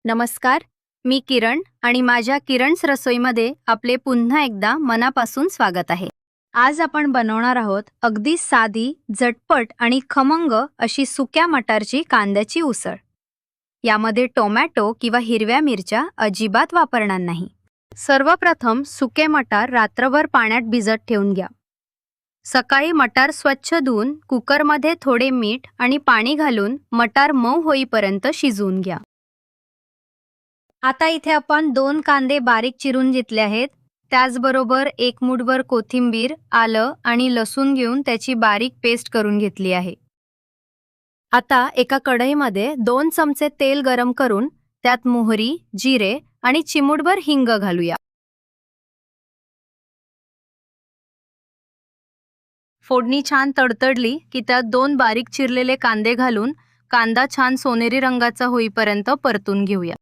नमस्कार, मी किरण आणि माझ्या किरण's रसोईमध्ये आपले पुन्हा एकदा मनापासून स्वागत आहे. आज आपण बनवणार आहोत अगदी साधी, झटपट आणि खमंग अशी सुक्या मटारची कांद्याची उसळ. यामध्ये टोमॅटो किंवा हिरव्या मिरच्या अजिबात वापरणार नाही. सर्वप्रथम सुके मटार रात्रभर पाण्यात भिजत ठेवून घ्या. सकाळी मटार स्वच्छ धुवून कुकरमध्ये थोडे मीठ आणि पाणी घालून मटार मऊ होईपर्यंत शिजवून घ्या. आता इथे आपण 2 कांदे बारीक चिरून घेतले आहेत. त्याचबरोबर 1 मूठभर कोथिंबीर, आलं आणि लसूण घेऊन त्याची बारीक पेस्ट करून घेतली आहे. आता एका कढईमध्ये 2 चमचे तेल गरम करून त्यात मोहरी, जिरे आणि चिमूटभर हिंग घालूया. फोडणी छान तडतडली की त्यात 2 बारीक चिरलेले कांदे घालून कांदा छान सोनेरी रंगाचा होईपर्यंत परतून घेऊया.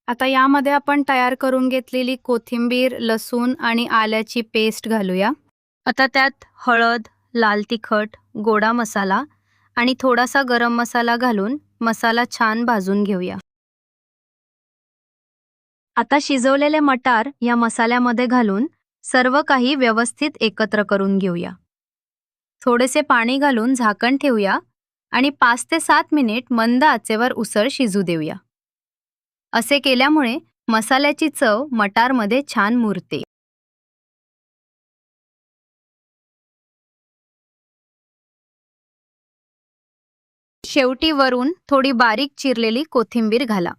आता यामध्ये आपण तयार करून घेतलेली कोथिंबीर, लसूण आणि आल्याची पेस्ट घालूया. आता त्यात हळद, लाल तिखट, गोडा मसाला आणि थोडासा गरम मसाला घालून मसाला छान भाजून घेऊया. आता शिजवलेले मटार या मसाल्यामध्ये घालून सर्व काही व्यवस्थित एकत्र करून घेऊया. थोडेसे पाणी घालून झाकण ठेवूया आणि 5 ते 7 मिनिट मंद आचेवर उसळ शिजू देऊया. असे केल्यामुळे मसाल्याची चव मटारमध्ये छान मुरते. शेवटी वरून थोडी बारीक चिरलेली कोथिंबीर घाला.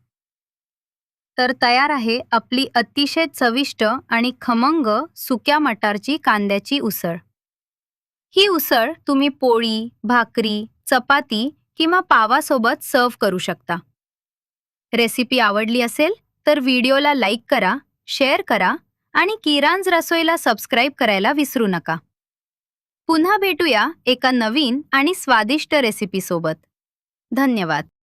तर तयार आहे आपली अतिशय चविष्ट आणि खमंग सुक्या मटारची कांद्याची उसळ. ही उसळ तुम्ही पोळी, भाकरी, चपाती किंवा पावासोबत सर्व्ह करू शकता. रेसिपी आवडली असेल तर व्हिडिओला लाईक करा, शेअर करा आणि किरण's रसोईला सबस्क्राईब करायला विसरू नका. पुन्हा भेटूया एका नवीन आणि स्वादिष्ट रेसिपीसोबत. धन्यवाद.